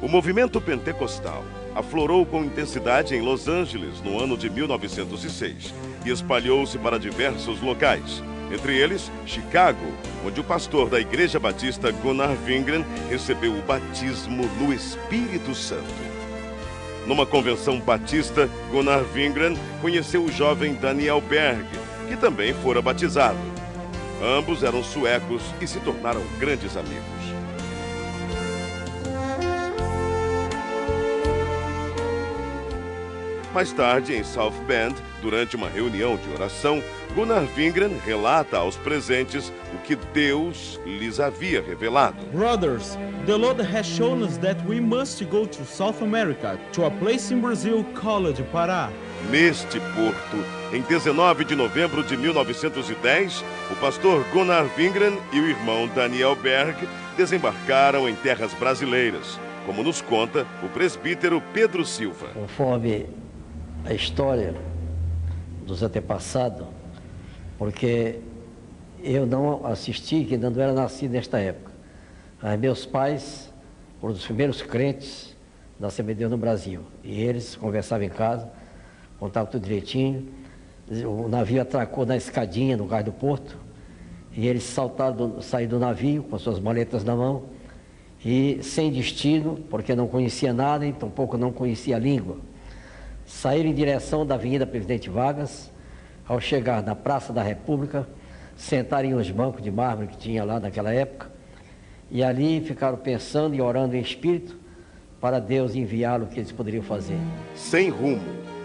O movimento pentecostal aflorou com intensidade em Los Angeles no ano de 1906 e espalhou-se para diversos locais, entre eles Chicago, onde o pastor da Igreja Batista Gunnar Wingren recebeu o batismo no Espírito Santo. Numa convenção batista, Gunnar Wingren conheceu o jovem Daniel Berg, que também fora batizado. Ambos eram suecos e se tornaram grandes amigos. Mais tarde, em South Bend, durante uma reunião de oração, Gunnar Wingren relata aos presentes o que Deus lhes havia revelado. Brothers, the Lord has shown us that we must go to South America, to a place in Brazil called Pará. Neste porto, em 19 de novembro de 1910, o pastor Gunnar Wingren e o irmão Daniel Berg desembarcaram em terras brasileiras, como nos conta o presbítero Pedro Silva. Conforme a história dos antepassados, porque eu não assisti, que ainda não era nascido nesta época. Mas meus pais foram os primeiros crentes da Assembleia de Deus no Brasil. E eles conversavam em casa, contavam tudo direitinho. O navio atracou na escadinha no cais do porto. E eles saíram do navio com as suas maletas na mão. E sem destino, porque não conhecia nada e tampouco não conhecia a língua. Saíram em direção da Avenida Presidente Vargas. Ao chegar na Praça da República, sentaram em uns bancos de mármore que tinha lá naquela época, e ali ficaram pensando e orando em espírito para Deus enviá-lo o que eles poderiam fazer. Sem rumo,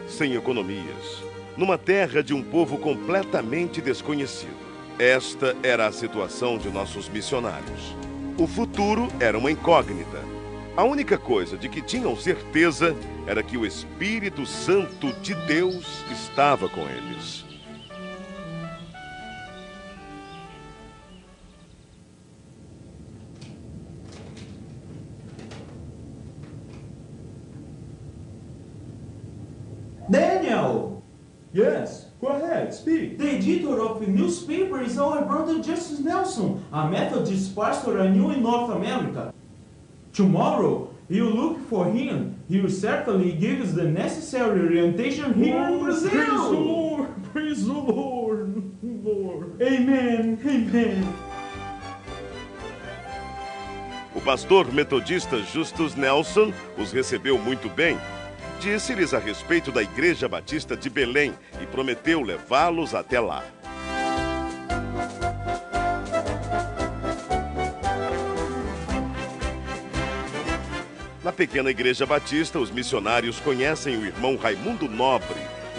sem economias, numa terra de um povo completamente desconhecido. Esta era a situação de nossos missionários. O futuro era uma incógnita. A única coisa de que tinham certeza era que o Espírito Santo de Deus estava com eles. Daniel! Yes, go ahead, speak. The editor of the newspaper is our brother Justice Nelson, a Methodist pastor I knew in North America. Tomorrow, you look for him. He will certainly give us the necessary orientation here in Brazil. Praise the Lord, praise the Lord, Lord. Amen, amen. O pastor metodista Justus Nelson os recebeu muito bem. Disse-lhes a respeito da Igreja Batista de Belém e prometeu levá-los até lá. Na pequena Igreja Batista, os missionários conhecem o irmão Raimundo Nobre,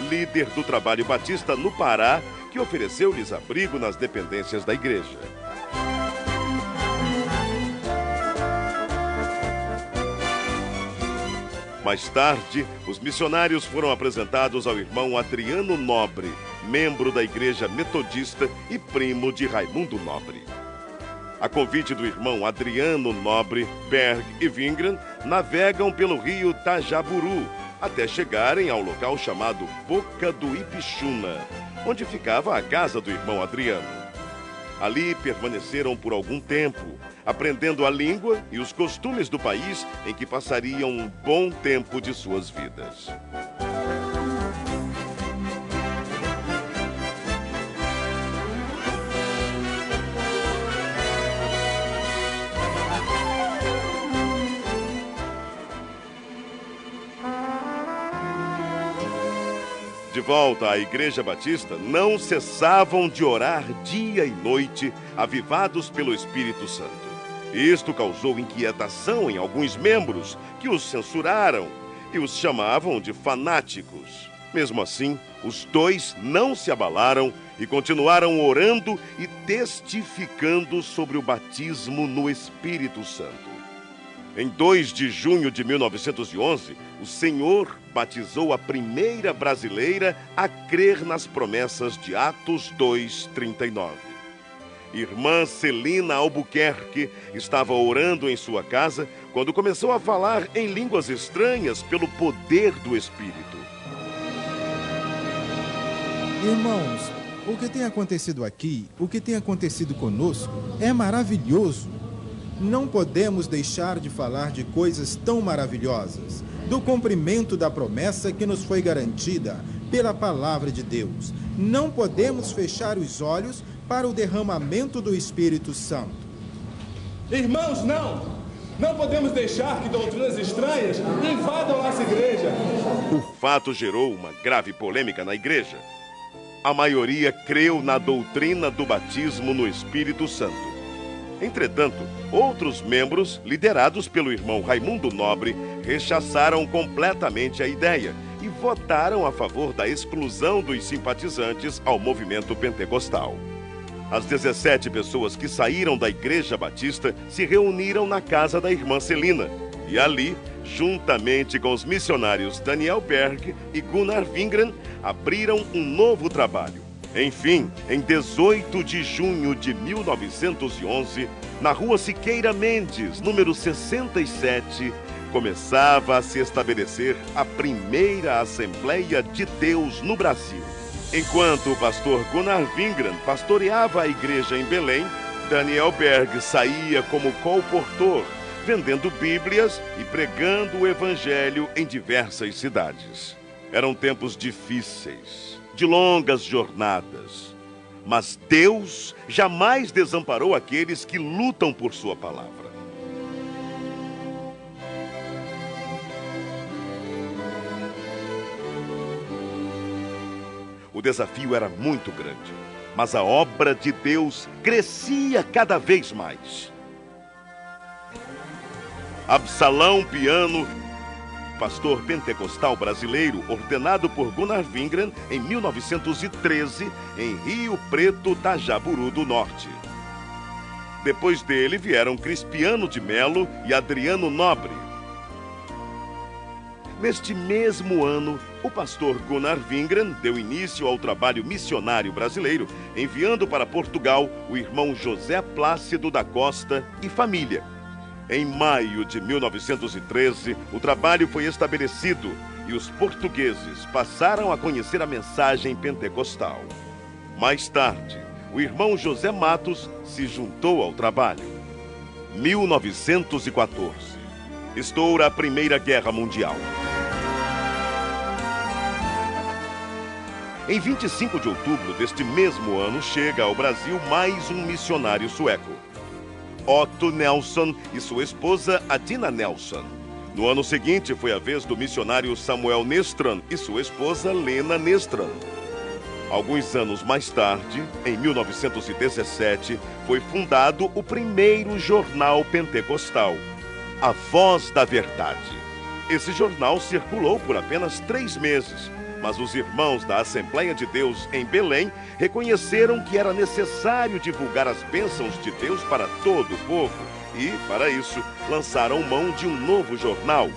líder do trabalho batista no Pará, que ofereceu-lhes abrigo nas dependências da igreja. Mais tarde, os missionários foram apresentados ao irmão Adriano Nobre, membro da Igreja Metodista e primo de Raimundo Nobre. A convite do irmão Adriano Nobre, Berg e Wingren navegam pelo rio Tajaburu até chegarem ao local chamado Boca do Ipixuna, onde ficava a casa do irmão Adriano. Ali permaneceram por algum tempo, aprendendo a língua e os costumes do país em que passariam um bom tempo de suas vidas. De volta à Igreja Batista, não cessavam de orar dia e noite, avivados pelo Espírito Santo. Isto causou inquietação em alguns membros, que os censuraram e os chamavam de fanáticos. Mesmo assim, os dois não se abalaram e continuaram orando e testificando sobre o batismo no Espírito Santo. Em 2 de junho de 1911, o Senhor batizou a primeira brasileira a crer nas promessas de Atos 2:39. Irmã Celina Albuquerque estava orando em sua casa quando começou a falar em línguas estranhas pelo poder do Espírito. Irmãos, o que tem acontecido aqui, o que tem acontecido conosco, é maravilhoso. não podemos deixar de falar de coisas tão maravilhosas, do cumprimento da promessa que nos foi garantida pela palavra de Deus. Não podemos fechar os olhos para o derramamento do Espírito Santo. Irmãos, não podemos deixar que doutrinas estranhas invadam nossa igreja. O fato gerou uma grave polêmica na igreja. A maioria creu na doutrina do batismo no Espírito Santo. Entretanto, outros membros, liderados pelo irmão Raimundo Nobre, rechaçaram completamente a ideia e votaram a favor da exclusão dos simpatizantes ao movimento pentecostal. As 17 pessoas que saíram da Igreja Batista se reuniram na casa da irmã Celina e ali, juntamente com os missionários Daniel Berg e Gunnar Wingren, abriram um novo trabalho. Enfim, em 18 de junho de 1911, na rua Siqueira Mendes, número 67, começava a se estabelecer a primeira Assembleia de Deus no Brasil. Enquanto o pastor Gunnar Wingren pastoreava a igreja em Belém, Daniel Berg saía como colportor, vendendo Bíblias e pregando o Evangelho em diversas cidades. Eram tempos difíceis, de longas jornadas, mas Deus jamais desamparou aqueles que lutam por sua palavra. O desafio era muito grande, mas a obra de Deus crescia cada vez mais. Absalão Piano, pastor pentecostal brasileiro, ordenado por Gunnar Wingren em 1913, em Rio Preto, Tajaburu do Norte. Depois dele vieram Crispiano de Melo e Adriano Nobre. Neste mesmo ano, o pastor Gunnar Wingren deu início ao trabalho missionário brasileiro, enviando para Portugal o irmão José Plácido da Costa e família. Em maio de 1913, o trabalho foi estabelecido e os portugueses passaram a conhecer a mensagem pentecostal. Mais tarde, o irmão José Matos se juntou ao trabalho. 1914. Estoura a Primeira Guerra Mundial. Em 25 de outubro deste mesmo ano, chega ao Brasil mais um missionário sueco, Otto Nelson e sua esposa Adina Nelson. No ano seguinte, foi a vez do missionário Samuel Nestran e sua esposa Lena Nestran. Alguns anos mais tarde, em 1917, foi fundado o primeiro jornal pentecostal, A Voz da Verdade. Esse jornal circulou por apenas 3 meses, mas os irmãos da Assembleia de Deus em Belém reconheceram que era necessário divulgar as bênçãos de Deus para todo o povo e, para isso, lançaram mão de um novo jornal,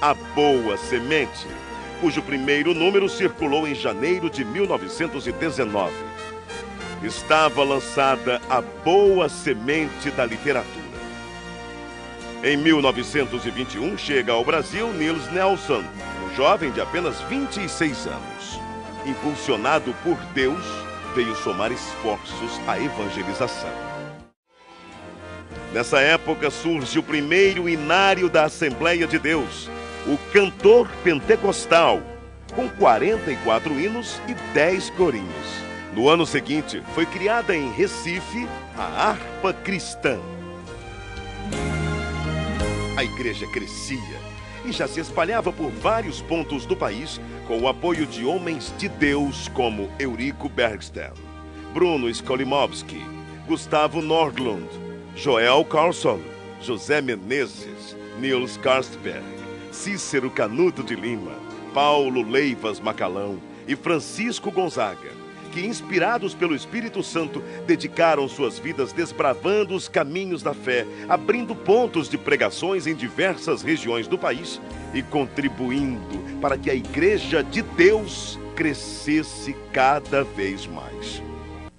A Boa Semente, cujo primeiro número circulou em janeiro de 1919. Estava lançada a Boa Semente da Literatura. Em 1921, chega ao Brasil Niels Nelson, um jovem de apenas 26 anos. Impulsionado por Deus, veio somar esforços à evangelização. Nessa época surge o primeiro inário da Assembleia de Deus, o Cantor Pentecostal, com 44 hinos e 10 corinhos. No ano seguinte, foi criada em Recife a Harpa Cristã. A igreja crescia e já se espalhava por vários pontos do país com o apoio de homens de Deus como Eurico Bergsten, Bruno Skolimowski, Gustavo Nordlund, Joel Carlson, José Menezes, Niels Karstberg, Cícero Canuto de Lima, Paulo Leivas Macalão e Francisco Gonzaga, que, inspirados pelo Espírito Santo, dedicaram suas vidas desbravando os caminhos da fé, abrindo pontos de pregações em diversas regiões do país e contribuindo para que a Igreja de Deus crescesse cada vez mais.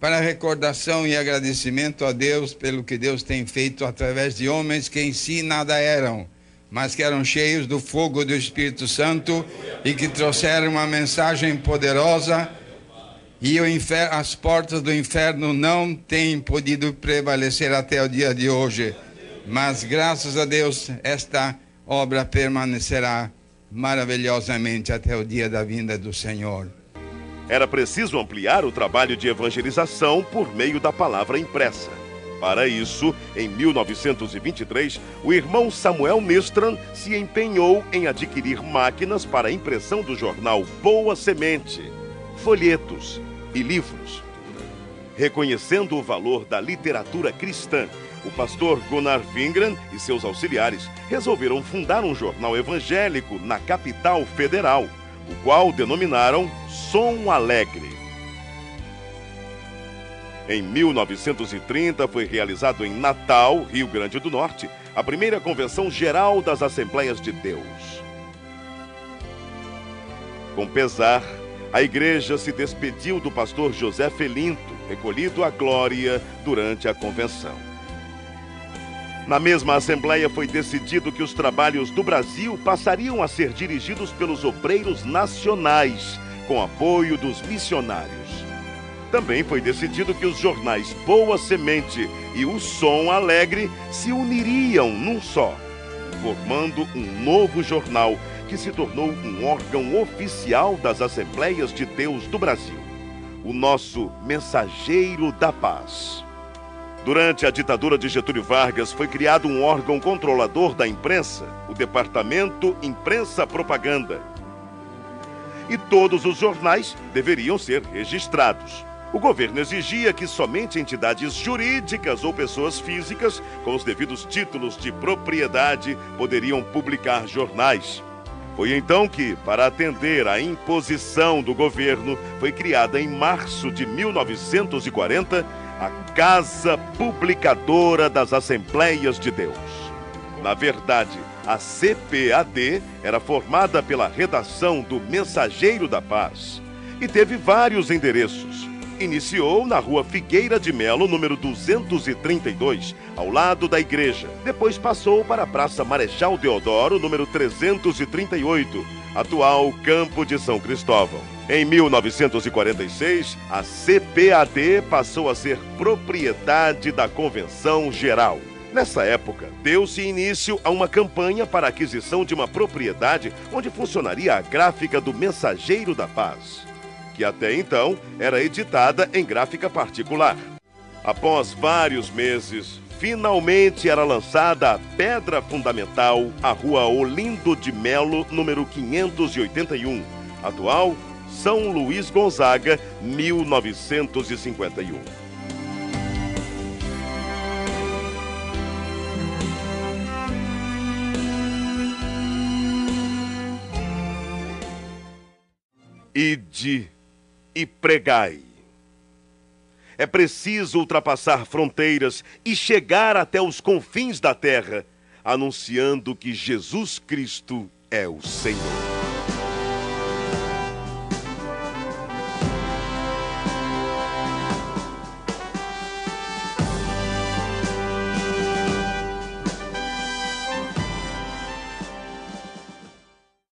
Para recordação e agradecimento a Deus pelo que Deus tem feito através de homens que em si nada eram, mas que eram cheios do fogo do Espírito Santo e que trouxeram uma mensagem poderosa. E as portas do inferno não têm podido prevalecer até o dia de hoje. Mas, graças a Deus, esta obra permanecerá maravilhosamente até o dia da vinda do Senhor. Era preciso ampliar o trabalho de evangelização por meio da palavra impressa. Para isso, em 1923, o irmão Samuel Nistran se empenhou em adquirir máquinas para a impressão do jornal Boa Semente, folhetos e livros. Reconhecendo o valor da literatura cristã, o pastor Gunnar Wingren e seus auxiliares resolveram fundar um jornal evangélico na capital federal, o qual denominaram Som Alegre. Em 1930 foi realizado em Natal, Rio Grande do Norte, a primeira Convenção Geral das Assembleias de Deus. Com pesar, a igreja se despediu do pastor José Felinto, recolhido à glória durante a convenção. Na mesma Assembleia foi decidido que os trabalhos do Brasil passariam a ser dirigidos pelos obreiros nacionais, com apoio dos missionários. Também foi decidido que os jornais Boa Semente e o Som Alegre se uniriam num só, formando um novo jornal que se tornou um órgão oficial das Assembleias de Deus do Brasil, o nosso Mensageiro da Paz. Durante a ditadura de Getúlio Vargas, foi criado um órgão controlador da imprensa, o Departamento Imprensa Propaganda. E todos os jornais deveriam ser registrados. O governo exigia que somente entidades jurídicas ou pessoas físicas, com os devidos títulos de propriedade, poderiam publicar jornais. Foi então que, para atender à imposição do governo, foi criada em março de 1940 a Casa Publicadora das Assembleias de Deus. Na verdade, a CPAD era formada pela redação do Mensageiro da Paz e teve vários endereços. Iniciou na Rua Figueira de Melo, número 232, ao lado da igreja. Depois passou para a Praça Marechal Deodoro, número 338, atual Campo de São Cristóvão. Em 1946, a CPAD passou a ser propriedade da Convenção Geral. Nessa época, deu-se início a uma campanha para a aquisição de uma propriedade onde funcionaria a gráfica do Mensageiro da Paz, que até então era editada em gráfica particular. Após vários meses, finalmente era lançada a pedra fundamental, a Rua Olindo de Melo, número 581, atual São Luís Gonzaga, 1951. Ide e pregai. É preciso ultrapassar fronteiras e chegar até os confins da terra, anunciando que Jesus Cristo é o Senhor.